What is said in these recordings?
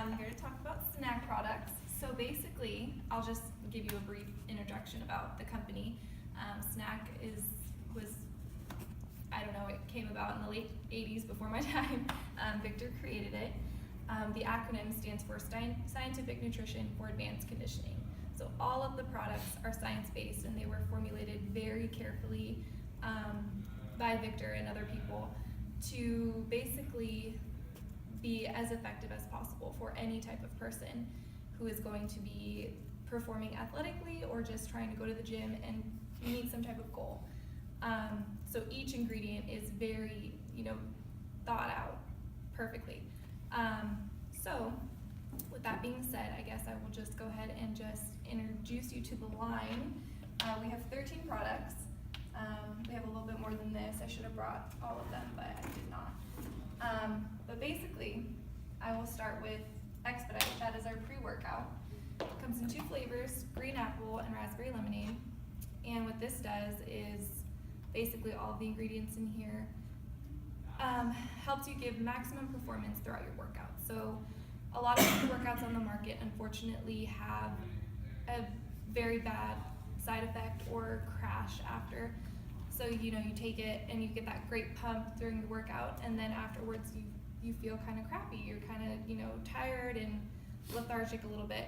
I'm here to talk about Snac products. So basically, I'll just give you a brief introduction about the company. Snac was, I don't know, it came about in the late 80s before my time. Victor created it. The acronym stands for Scientific Nutrition for Advanced Conditioning. So all of the products are science-based, and they were formulated very carefully by Victor and other people to basically be as effective as possible for any type of person who is going to be performing athletically or just trying to go to the gym and meet some type of goal. So each ingredient is very, thought out perfectly. So with that being said, I guess I will just go ahead and just introduce you to the line. We have 13 products. We have a little bit more than this. I should have brought all of them, but I did not. But basically, I will start with Expedite. That is our pre-workout. It comes in 2 flavors, green apple and raspberry lemonade. And what this does is basically all of the ingredients in here helps you give maximum performance throughout your workout. So a lot of workouts on the market unfortunately have a very bad side effect or crash after. So you take it and you get that great pump during the workout, and then afterwards you feel kind of crappy. You're kind of tired and lethargic a little bit.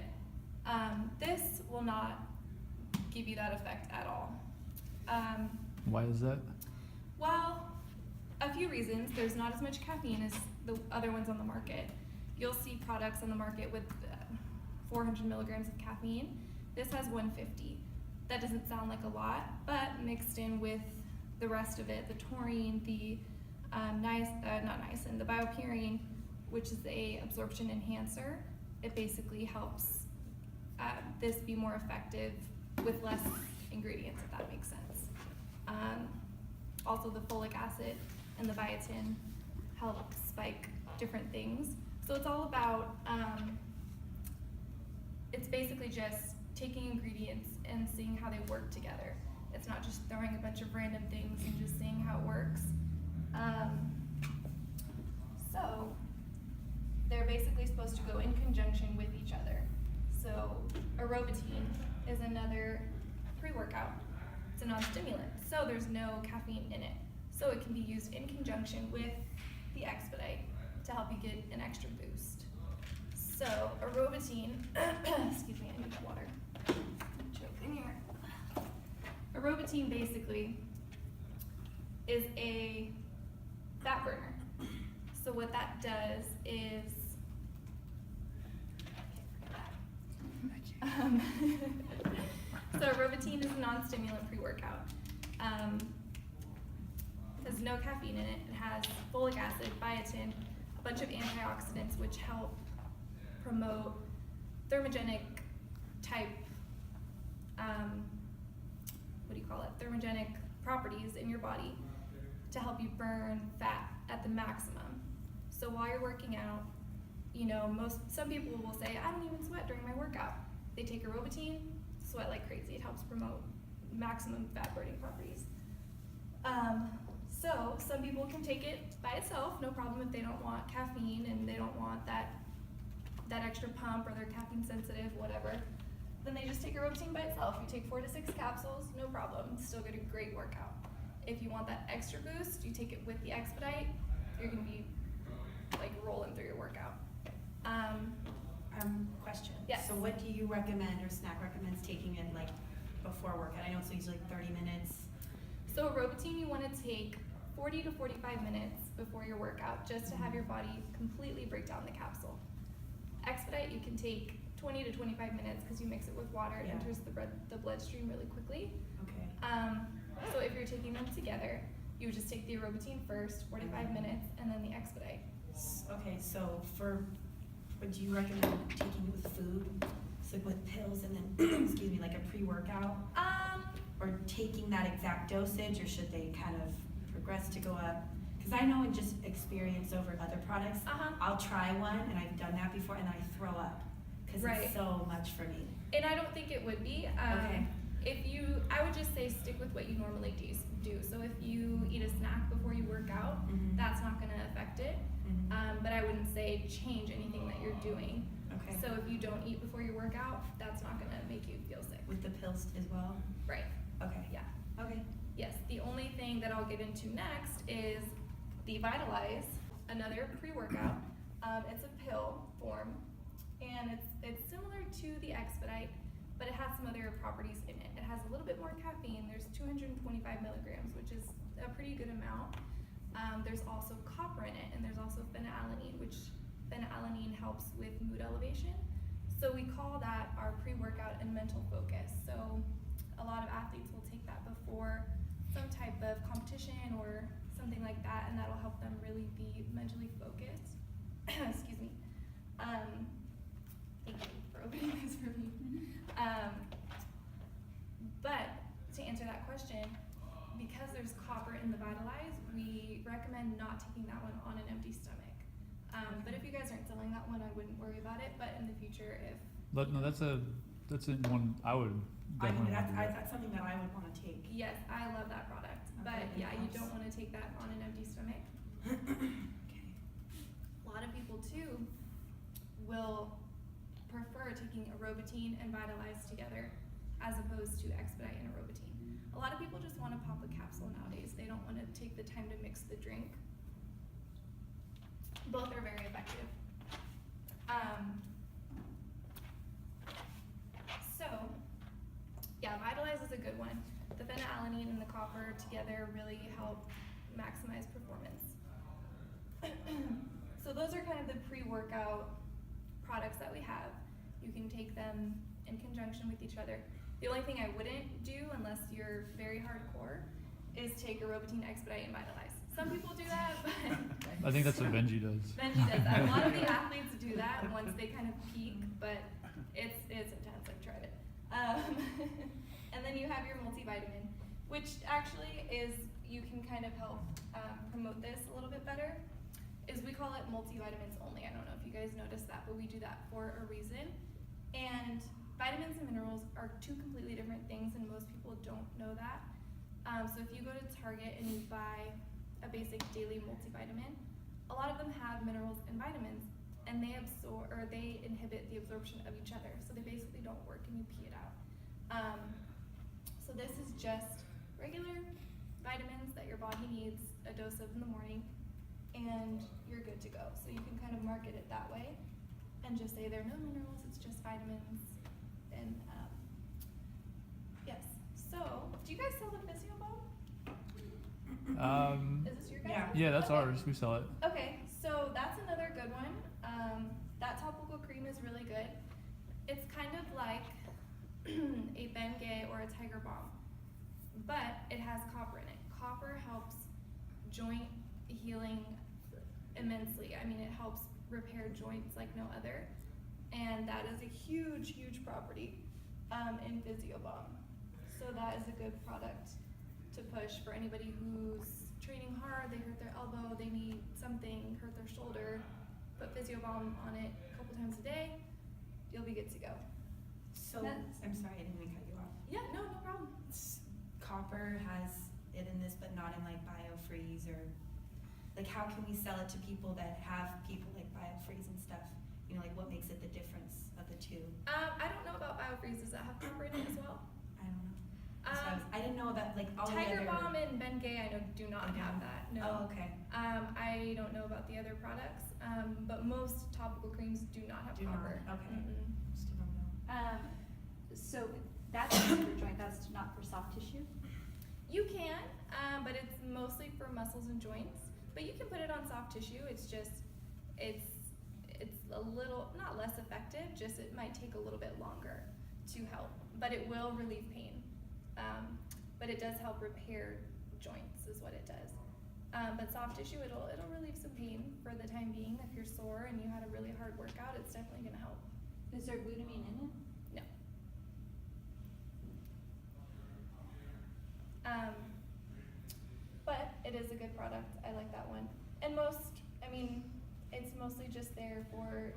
This will not give you that effect at all. Why is that? Well, a few reasons. There's not as much caffeine as the other ones on the market. You'll see products on the market with 400 milligrams of caffeine. This has 150. That doesn't sound like a lot, but mixed in with the rest of it, the taurine, the the bioperine, which is a absorption enhancer, it basically helps this be more effective with less ingredients, if that makes sense. Also, the folic acid and the biotin help spike different things. So it's all about, it's basically just taking ingredients and seeing how they work together. It's not just throwing a bunch of random things and just seeing how it works. So they're basically supposed to go in conjunction with each other. So aerobatine is another pre-workout. It's a non-stimulant, so there's no caffeine in it. So it can be used in conjunction with the Expedite to help you get an extra boost. So aerobatine, excuse me, I need water. I'm choking here. Aerobatine basically is a fat burner. So what that does is, so aerobatine is a non-stimulant pre-workout. It has no caffeine in it. It has folic acid, biotin, a bunch of antioxidants which help promote thermogenic type, thermogenic properties in your body to help you burn fat at the maximum. So while you're working out, some people will say, I don't even sweat during my workout. They take aerobatine, sweat like crazy. It helps promote maximum fat burning properties. So some people can take it by itself, no problem if they don't want caffeine and they don't want that extra pump, or they're caffeine sensitive, whatever. Then they just take aerobatine by itself. You take 4 to 6 capsules, no problem. Still get a great workout. If you want that extra boost, you take it with the Expedite. You're gonna be like rolling through your workout. Question. Yes. So what do you recommend, or Snac recommends taking it like before workout? I know it's usually like 30 minutes. So aerobatine you want to take 40 to 45 minutes before your workout, just to have your body completely break down the capsule. Expedite you can take 20 to 25 minutes because you mix it with water. It enters the bloodstream really quickly. Okay. So if you're taking them together, you would just take the aerobatine first, 45 minutes, and then the Expedite. Okay, so would you recommend taking it with food? So with pills and then, excuse me, like a pre-workout? Or taking that exact dosage, or should they kind of progress to go up? Because I know in just experience over other products, I'll try one, and I've done that before, and I throw up because it's so much for me. And I don't think it would be. Okay. I would just say stick with what you normally do. So if you eat a snack before you work out, that's not going to affect it. But I wouldn't say change anything that you're doing. Okay. So if you don't eat before your workout, that's not gonna make you feel sick. With the pills as well? Right, Okay. yeah. Okay. Yes, the only thing that I'll get into next is the Vitalize, another pre-workout. It's a pill form, and it's similar to the Expedite, but it has some other properties in it. It has a little bit more caffeine. There's 225 milligrams, which is a pretty good amount. There's also copper in it, and there's also phenylalanine, which phenylalanine helps with mood elevation. So we call that our pre-workout and mental focus. So a lot of athletes will take that before some type of competition or something like that, and that'll help them really be mentally focused. Excuse me. Thank you for opening this for me. But to answer that question, because there's copper in the Vitalize, we recommend not taking that one on an empty stomach. But if you guys aren't selling that one, I wouldn't worry about it. But in the future, if No, that's one I would I mean, definitely want to do. that's something that I would wanna take. yes, I love that product. But Okay, yeah, you yes. don't want to take that on an empty stomach. Okay. A lot of people too will prefer taking Arobatine and Vitalize together as opposed to Expedite and Arobatine. A lot of people just want to pop a capsule nowadays. They don't want to take the time to mix the drink. Both are very effective. So, yeah, Vitalize is a good one. The phenylalanine and the copper together really help maximize performance. So those are kind of the pre-workout products that we have. You can take them in conjunction with each other. The only thing I wouldn't do, unless you're very hardcore, is take Arobatine, Expedite, and Vitalize. Some people do that, but I think that's what Benji does. Benji does that. A lot of the athletes do that once they kind of peak, but it's intense. I've tried it. And then you have your multivitamin, which actually is, you can kind of help promote this a little bit better, is we call it multivitamins only. I don't know if you guys noticed that, but we do that for a reason. And vitamins and minerals are two completely different things, and most people don't know that. So if you go to Target and you buy a basic daily multivitamin, a lot of them have minerals and vitamins, and they inhibit the absorption of each other. So they basically don't work, and you pee it out. So this is just regular vitamins that your body needs a dose of in the morning, and you're good to go. So you can kind of market it that way and just say there are no minerals, it's just vitamins. And yes. So do you guys sell the Physio Balm? Is this your guys'? Yeah, that's Okay. ours. We sell it. Okay, so that's another good one. That topical cream is really good. It's kind of like a Bengay or a Tiger Balm, but it has copper in it. Copper helps joint healing immensely. I mean, it helps repair joints like no other, and that is a huge, huge property in Physio Balm. So that is a good product to push for anybody who's training hard, they hurt their elbow, they need something, hurt their shoulder, put Physio Balm on it a couple times a day, you'll be good to go. So, That's- I'm sorry, I didn't mean to cut you off. Yeah, no problem. Copper has it in this, but not in like BioFreeze, or like how can we sell it to people that have people like BioFreeze and stuff? You know, like what makes it the difference of the two? I don't know about BioFreeze. Does that have copper in it as well? I don't know. That's what I didn't know about like all Tiger the other. Balm and Bengay, I know, do not Okay. have that. No. Oh, okay. I don't know about the other products, but most topical creams do not have Do not, copper. okay. Mm-mm. Just don't know. So that's for joint, that's not for soft tissue? You can, but it's mostly for muscles and joints. But you can put it on soft tissue. It's just, it's a little, not less effective, just it might take a little bit longer to help. But it will relieve pain. But it does help repair joints is what it does. But soft tissue, it'll relieve some pain for the time being. If you're sore and you had a really hard workout, it's definitely gonna help. Is there glutamine in it? No. But it is a good product. I like that one. And it's mostly just there for,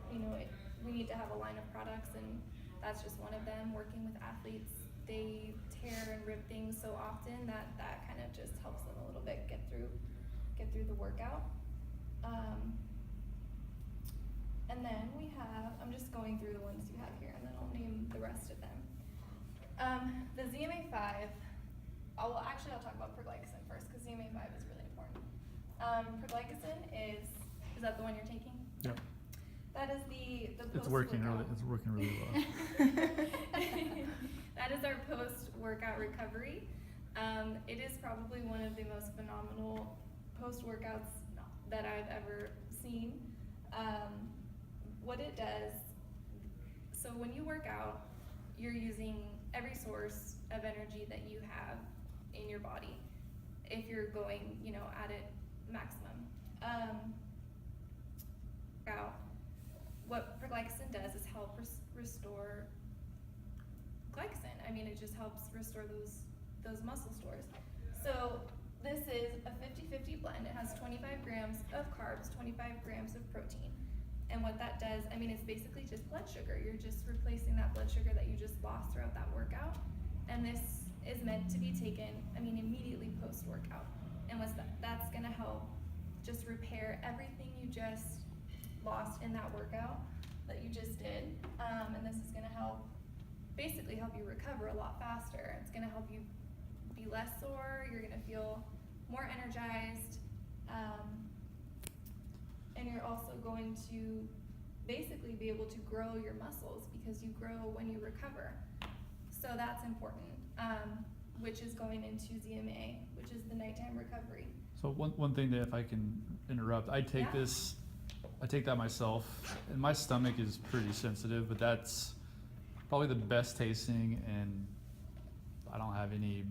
we need to have a line of products, and that's just one of them. Working with athletes, they tear and rip things so often that kind of just helps them a little bit get through the workout. And then we have, I'm just going through the ones you have here, and then I'll name the rest of them. The ZMA5, I'll talk about perglycin first, because ZMA5 is really important. Perglycin is that the one you're taking? Yeah. That is the It's working really well. That is our post-workout recovery. It is probably one of the most phenomenal post-workouts that I've ever seen. What it does, so when you work out, you're using every source of energy that you have in your body if you're going, at it maximum. What perglycin does is help restore glycogen. I mean, it just helps restore those muscle stores. So this is a 50-50 blend. It has 25 grams of carbs, 25 grams of protein. And what that does, I mean, it's basically just blood sugar. You're just replacing that blood sugar that you just lost throughout that workout. And this is meant to be taken, immediately post-workout. And that's gonna help just repair everything you just lost in that workout that you just did. And this is gonna basically help you recover a lot faster. It's gonna help you be less sore, you're gonna feel more energized, and you're also going to basically be able to grow your muscles because you grow when you recover. So that's important, which is going into ZMA, which is the nighttime recovery. So one thing that, if I can interrupt, I take that myself, and my stomach is pretty sensitive, but that's probably the best tasting, and I don't have any,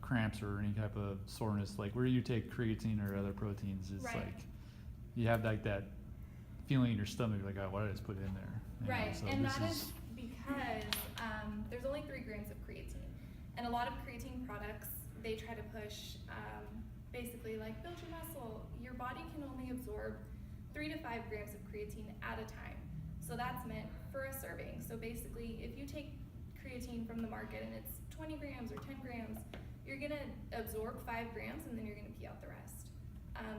cramps or any type of soreness. Like where you take creatine or other proteins, it's Right. like you have that feeling in your stomach, like, oh, what did I just put in there? Right, So and this that is because there's only 3 grams of creatine. And a lot of creatine products, they try to push, basically like, build your muscle. Your body can only absorb 3 to 5 grams of creatine at a time. So that's meant for a serving. So basically, if you take creatine from the market and it's 20 grams or 10 grams, you're gonna absorb 5 grams and then you're gonna pee out the rest.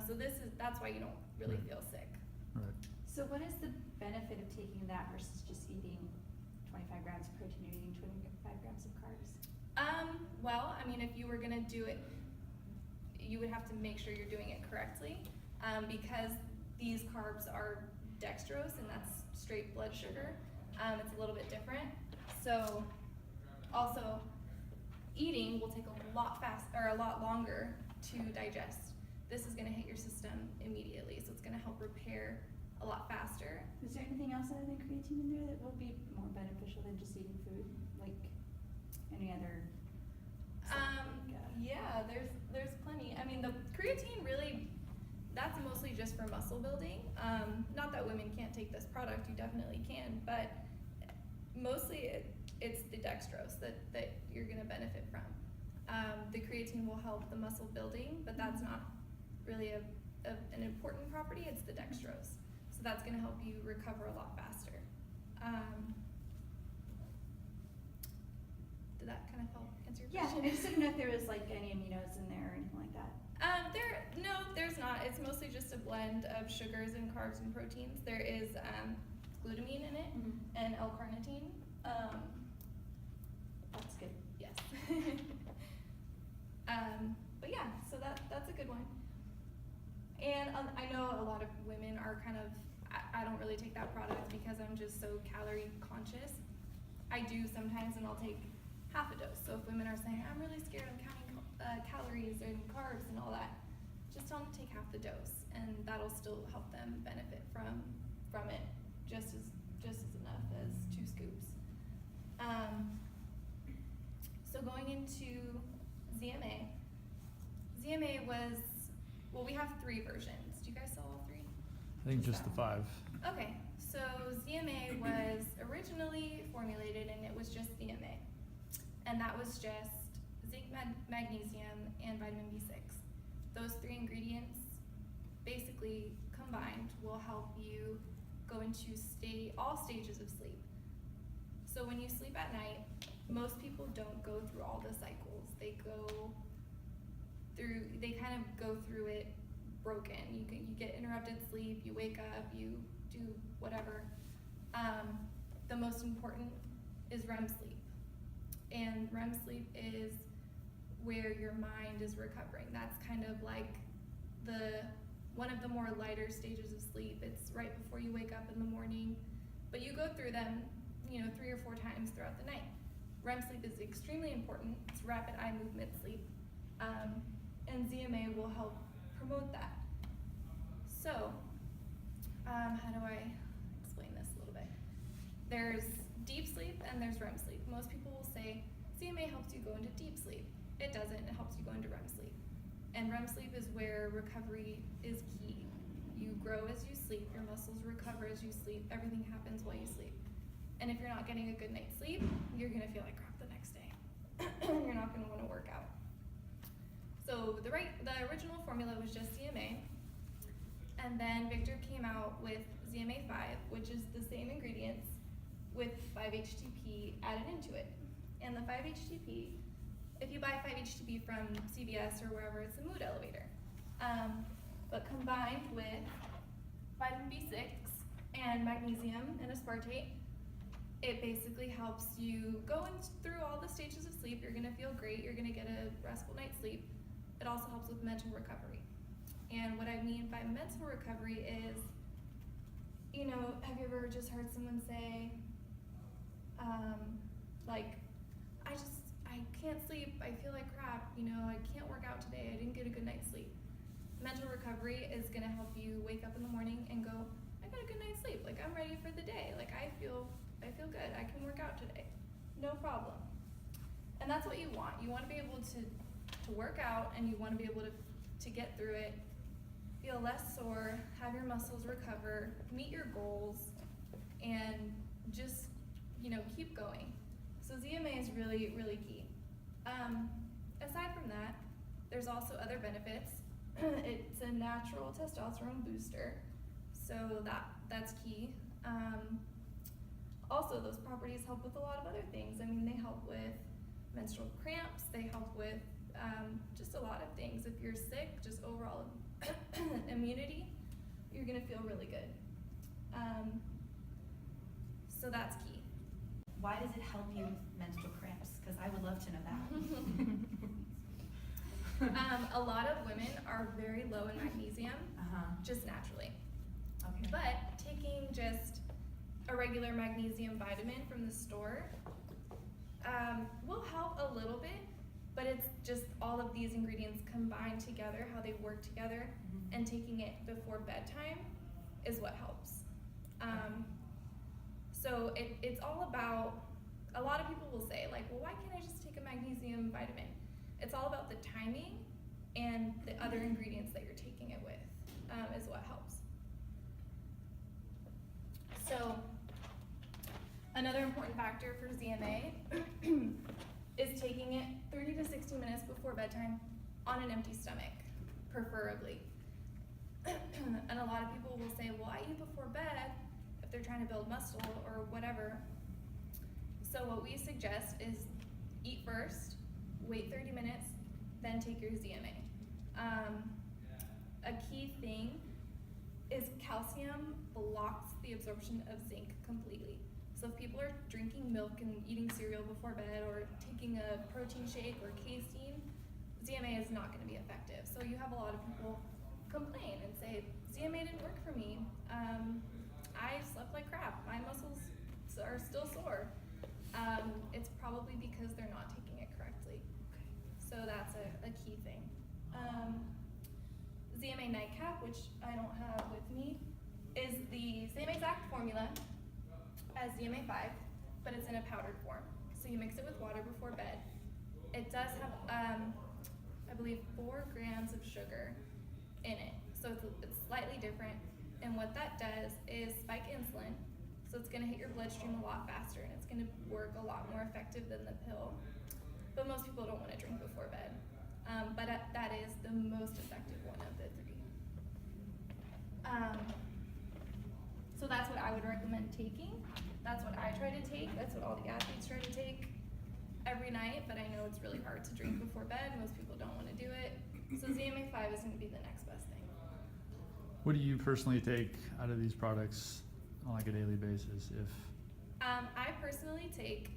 So that's why you don't really Right. feel sick. Right. So what is the benefit of taking that versus just eating 25 grams of protein or eating 25 grams of carbs? Well, if you were gonna do it, you would have to make sure you're doing it correctly, because these carbs are dextrose and that's straight blood sugar. It's a little bit different. So also eating will take a lot longer to digest. This is gonna hit your system immediately, so it's gonna help repair a lot faster. Is there anything else other than creatine in there that will be more beneficial than just eating food? Like any other? Yeah, there's plenty. The creatine really, that's mostly just for muscle building. Not that women can't take this product, you definitely can, but mostly it's the dextrose that you're gonna benefit from. The creatine will help the muscle building, but that's not really an important property, it's the dextrose. So that's gonna help you recover a lot faster. Did that kind of help answer your Yeah, question? I just didn't know if there was like any aminos in there or anything like that. There's not. It's mostly just a blend of sugars and carbs and proteins. There is glutamine in it and L-carnitine. That's good. Yes. But yeah, so that's a good one. And I know a lot of women are kind of, I don't really take that product because I'm just so calorie conscious. I do sometimes, and I'll take half a dose. So if women are saying, I'm really scared of counting calories and carbs and all that, just tell them to take half the dose, and that'll still help them benefit from it just as enough as 2 scoops. So going into ZMA. ZMA was, well, we have 3 versions. Do you guys sell all 3? I think just the 5. Okay, so ZMA was originally formulated and it was just ZMA. And that was just zinc, magnesium, and vitamin B6. Those 3 ingredients basically combined will help you go into all stages of sleep. So when you sleep at night, most people don't go through all the cycles. They kind of go through it broken. You get interrupted sleep, you wake up, you do whatever. The most important is REM sleep. And REM sleep is where your mind is recovering. That's kind of like one of the more lighter stages of sleep. It's right before you wake up in the morning, but you go through them, 3 or 4 times throughout the night. REM sleep is extremely important. It's rapid eye movement sleep, and ZMA will help promote that. So, how do I explain this a little bit? There's deep sleep and there's REM sleep. Most people will say ZMA helps you go into deep sleep. It doesn't. It helps you go into REM sleep. And REM sleep is where recovery is key. You grow as you sleep, your muscles recover as you sleep, everything happens while you sleep. And if you're not getting a good night's sleep, you're gonna feel like crap the next day. And you're not gonna wanna work out. So the original formula was just ZMA, and then Victor came out with ZMA5, which is the same ingredients with 5-HTP added into it. And the 5-HTP, if you buy 5-HTP from CVS or wherever, it's a mood elevator. But combined with vitamin B6 and magnesium and aspartate, it basically helps you go through all the stages of sleep. You're gonna feel great, you're gonna get a restful night's sleep. It also helps with mental recovery. And what I mean by mental recovery is, have you ever just heard someone say, I can't sleep, I feel like crap, I can't work out today, I didn't get a good night's sleep. Mental recovery is gonna help you wake up in the morning and go, I got a good night's sleep, I'm ready for the day, I feel good, I can work out today, no problem. And that's what you want. You want to be able to work out, and you want to be able to get through it, feel less sore, have your muscles recover, meet your goals, and just, keep going. So ZMA is really, really key. Aside from that, there's also other benefits. It's a natural testosterone booster, so that's key. Also, those properties help with a lot of other things. They help with menstrual cramps, they help with just a lot of things. If you're sick, just overall immunity, you're gonna feel really good. So that's key. Why does it help you with menstrual cramps? Because I would love to know that. A lot of women are very low in magnesium, just naturally. Okay. But taking just a regular magnesium vitamin from the store will help a little bit, but it's just all of these ingredients combined together, how they work together, and taking it before bedtime is what helps. So it's all about, a lot of people will say, well, why can't I just take a magnesium vitamin? It's all about the timing and the other ingredients that you're taking it with is what helps. So another important factor for ZMA is taking it 30 to 60 minutes before bedtime on an empty stomach, preferably. And a lot of people will say, well, I eat before bed if they're trying to build muscle or whatever. So what we suggest is eat first, wait 30 minutes, then take your ZMA. A key thing is calcium blocks the absorption of zinc completely. So if people are drinking milk and eating cereal before bed or taking a protein shake or casein, ZMA is not going to be effective. So you have a lot of people complain and say, ZMA didn't work for me. I slept like crap. My muscles are still sore. It's probably because they're not taking it correctly. So that's a key thing. ZMA nightcap, which I don't have with me, is the same exact formula as ZMA5, but it's in a powdered form. So you mix it with water before bed. It does have, I believe, 4 grams of sugar in it. So it's slightly different. And what that does is spike insulin. So it's gonna hit your bloodstream a lot faster, and it's gonna work a lot more effective than the pill. But most people don't wanna drink before bed. But that is the most effective one of the 3. So that's what I would recommend taking. That's what I try to take. That's what all the athletes try to take every night, but I know it's really hard to drink before bed. Most people don't want to do it. So ZMA5 is going to be the next best thing. What do you personally take out of these products on like a daily basis? If I personally take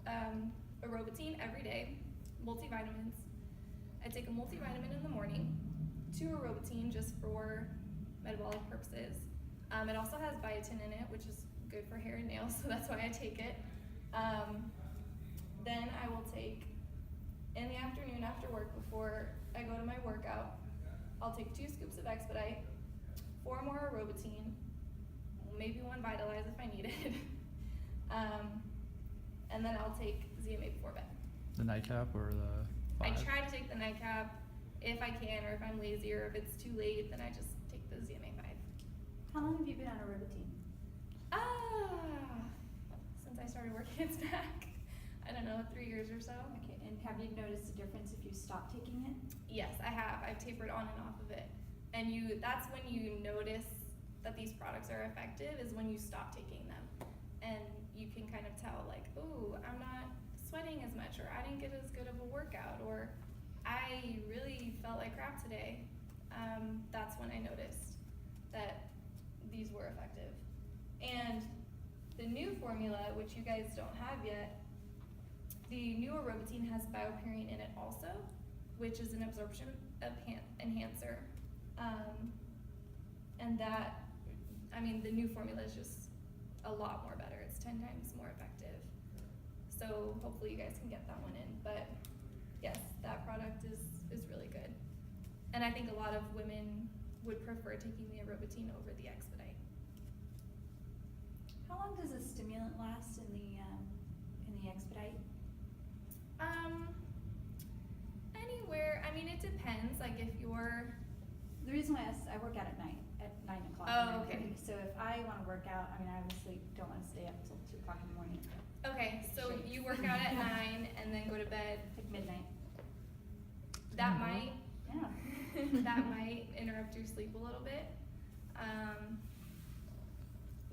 Arobatine every day, multivitamins. I take a multivitamin in the morning, 2 Arobatine just for metabolic purposes. It also has biotin in it, which is good for hair and nails, so that's why I take it. Then I will take, in the afternoon after work before I go to my workout, I'll take 2 scoops of Expedite, 4 more Arobatine, maybe 1 Vitalize if I need it. And then I'll take ZMA before bed. the nightcap or the I 5? try to take the nightcap if I can, or if I'm lazy, or if it's too late, then I just take the ZMA 5. How long have you been on a Arobatine? Since I started working at Snac, I don't know, 3 years or so. Okay, and have you noticed a difference if you stop taking it? Yes, I have. I've tapered on and off of it. And that's when you notice that these products are effective, is when you stop taking them. And you can kind of tell, like, ooh, I'm not sweating as much, or I didn't get as good of a workout, or I really felt like crap today. That's when I noticed that these were effective. And the new formula, which you guys don't have yet, the new Arobatine has BioPerine in it also, which is an absorption enhancer. And that, I mean, the new formula is just a lot more better. It's 10 times more effective. So hopefully you guys can get that one in. But yes, that product is really good. And I think a lot of women would prefer taking the Arobatine over the Expedite. How long does a stimulant last in the Expedite? Anywhere, I mean, it depends. Like if you're, The reason why I work out at night, at 9 o'clock. Oh, and 9:30. okay. So if I wanna work out, I mean, I obviously don't wanna stay up till 2 o'clock in the morning, okay, so you work out at 9 and then go to bed. like midnight. That might, Yeah. that might interrupt your sleep a little bit.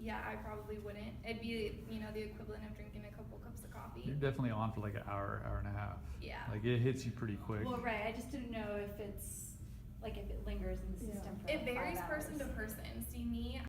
Yeah, I probably wouldn't. It'd be, the equivalent of drinking a couple cups of coffee. You're definitely on for like an hour, hour and a half. Yeah. Like it hits you pretty quick. Well, right, I just didn't know if it's, like if it lingers in the Yeah. system for It like 5 varies person to hours. person. See, me,